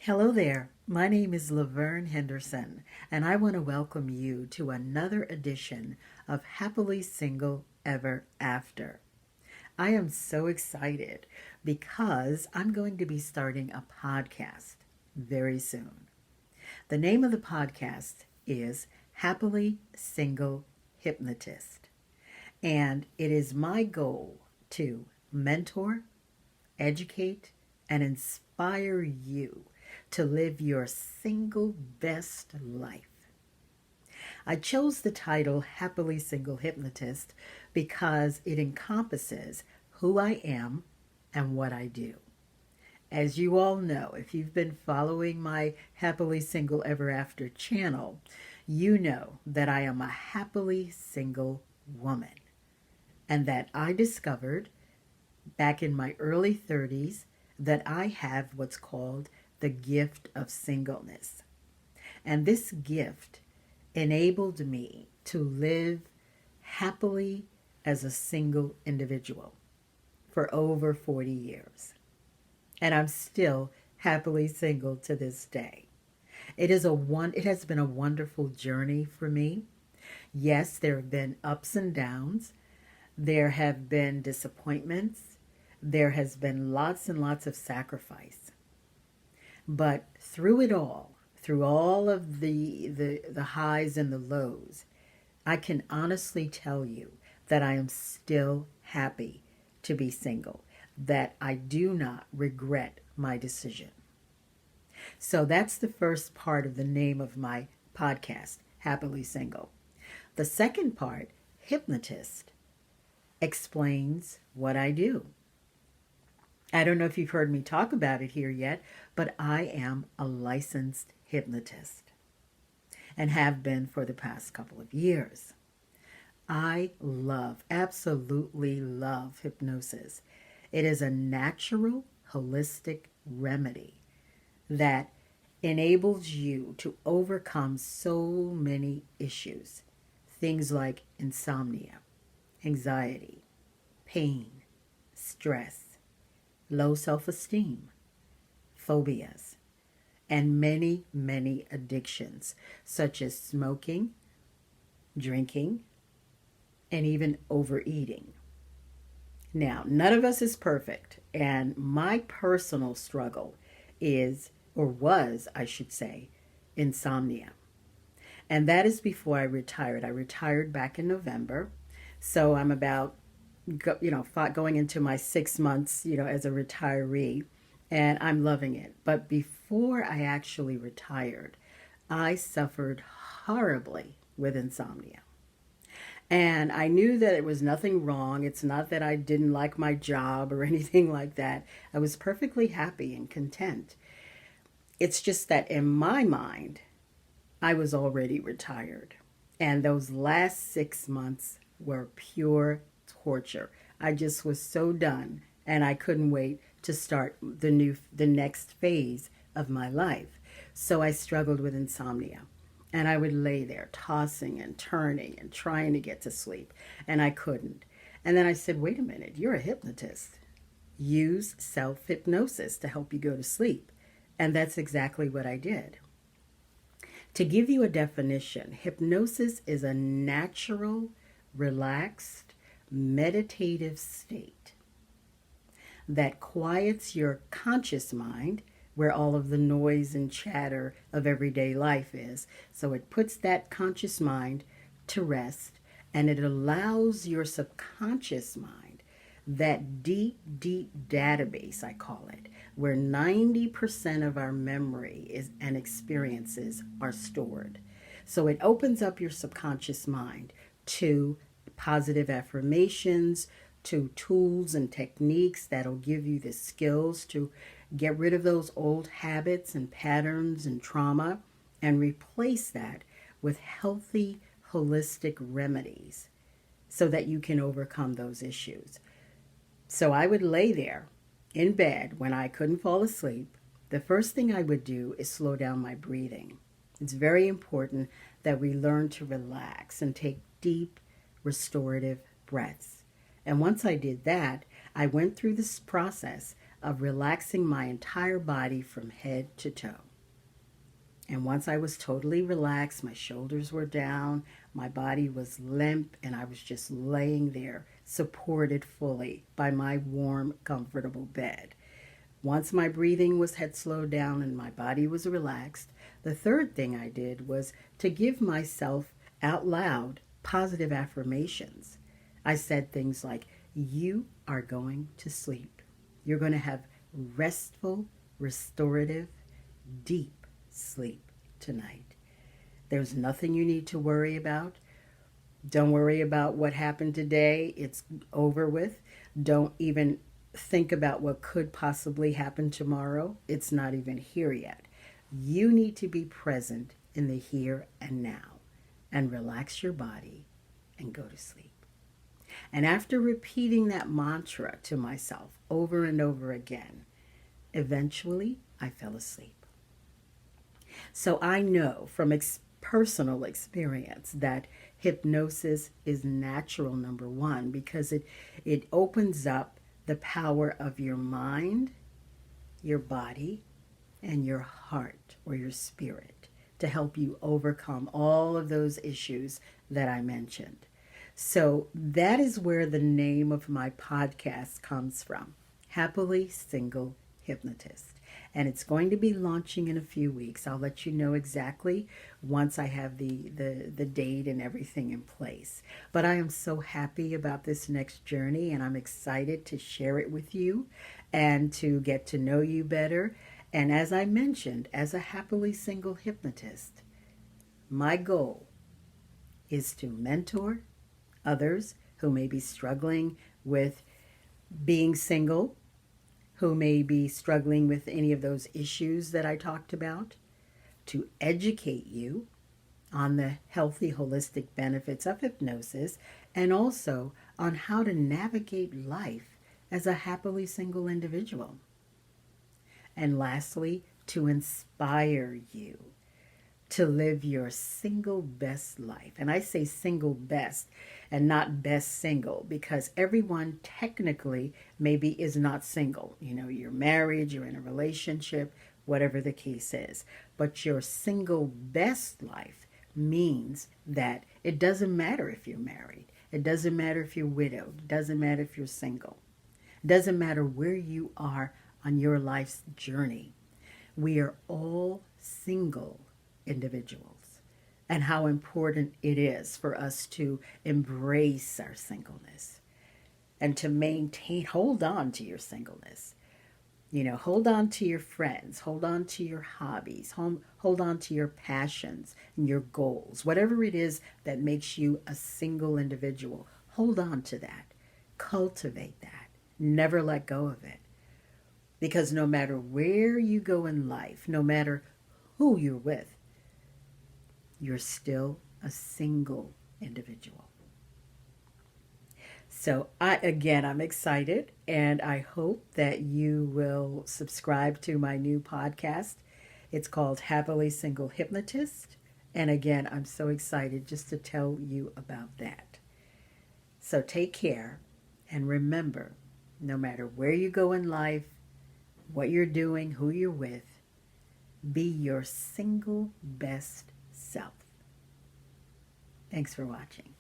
Hello there. My name is Laverne Henderson, and I want to welcome you to another edition of Happily Single Ever After. I am so excited because I'm going to be starting a podcast very soon. The name of the podcast is Happily Single Hypnotist, and it is my goal to mentor, educate, and inspire you to live your single best life. I chose the title Happily Single Hypnotist because it encompasses who I am and what I do. As you all know, if you've been following my Happily Single Ever After channel, you know that I am a happily single woman and that I discovered back in my early 30s that I have what's called the gift of singleness. And this gift enabled me to live happily as a single individual for over 40 years. And I'm still happily single to this day. It has been a wonderful journey for me. Yes, there have been ups and downs. There have been disappointments. There has been lots and lots of sacrifice. But through it all, through all of the highs and the lows, I can honestly tell you that I am still happy to be single, that I do not regret my decision. So that's the first part of the name of my podcast, Happily Single. The second part, Hypnotist, explains what I do. I don't know if you've heard me talk about it here yet, but I am a licensed hypnotist and have been for the past couple of years. I absolutely love hypnosis. It is a natural, holistic remedy that enables you to overcome so many issues. Things like insomnia, anxiety, pain, stress, low self-esteem, phobias, and many, many addictions, such as smoking, drinking, and even overeating. Now, none of us is perfect, and my personal struggle is, or was, I should say, insomnia. And that is before I retired. I retired back in November, so I'm about going into my 6 months, as a retiree, and I'm loving it. But before I actually retired, I suffered horribly with insomnia. And I knew that it was nothing wrong. It's not that I didn't like my job or anything like that. I was perfectly happy and content. It's just that in my mind, I was already retired. And those last 6 months were pure torture. I just was so done, and I couldn't wait to start the next phase of my life. So I struggled with insomnia, and I would lay there tossing and turning and trying to get to sleep, and I couldn't. And then I said, wait a minute, you're a hypnotist. Use self-hypnosis to help you go to sleep. And that's exactly what I did. To give you a definition, hypnosis is a natural, relaxed, meditative state that quiets your conscious mind, where all of the noise and chatter of everyday life is. So it puts that conscious mind to rest, and it allows your subconscious mind, that deep, deep database, I call it, where 90% of our memory and experiences are stored. So it opens up your subconscious mind to positive affirmations, to tools and techniques that'll give you the skills to get rid of those old habits and patterns and trauma and replace that with healthy, holistic remedies so that you can overcome those issues. So I would lay there in bed when I couldn't fall asleep. The first thing I would do is slow down my breathing. It's very important that we learn to relax and take deep, restorative breaths. And once I did that, I went through this process of relaxing my entire body from head to toe. And once I was totally relaxed, my shoulders were down, my body was limp, and I was just laying there, supported fully by my warm, comfortable bed. Once my breathing had slowed down and my body was relaxed, the third thing I did was to give myself out loud positive affirmations. I said things like, "You are going to sleep. You're going to have restful, restorative, deep sleep tonight. There's nothing you need to worry about. Don't worry about what happened today. It's over with. Don't even think about what could possibly happen tomorrow. It's not even here yet. You need to be present in the here and now and relax your body and go to sleep." And after repeating that mantra to myself over and over again, eventually I fell asleep. So I know from personal experience that hypnosis is natural, number one, because it opens up the power of your mind, your body, and your heart or your spirit to help you overcome all of those issues that I mentioned. So that is where the name of my podcast comes from, Happily Single Hypnotist. And it's going to be launching in a few weeks. I'll let you know exactly once I have the date and everything in place. But I am so happy about this next journey, and I'm excited to share it with you and to get to know you better. And as I mentioned, as a happily single hypnotist, my goal is to mentor others who may be struggling with being single, who may be struggling with any of those issues that I talked about, to educate you on the healthy, holistic benefits of hypnosis, and also on how to navigate life as a happily single individual. And lastly, to inspire you to live your single best life. And I say single best and not best single because everyone technically maybe is not single. You know, you're married, you're in a relationship, whatever the case is. But your single best life means that it doesn't matter if you're married. It doesn't matter if you're widowed. It doesn't matter if you're single. It doesn't matter where you are on your life's journey. We are all single individuals, and how important it is for us to embrace our singleness and to hold on to your singleness. You know, hold on to your friends, hold on to your hobbies, hold on to your passions and your goals, whatever it is that makes you a single individual. Hold on to that, cultivate that, never let go of it. Because no matter where you go in life, no matter who you're with, you're still a single individual. So I'm excited, and I hope that you will subscribe to my new podcast. It's called Happily Single Hypnotist. And again, I'm so excited just to tell you about that. So take care, and remember, no matter where you go in life, what you're doing, who you're with, be your single best self. Thanks for watching.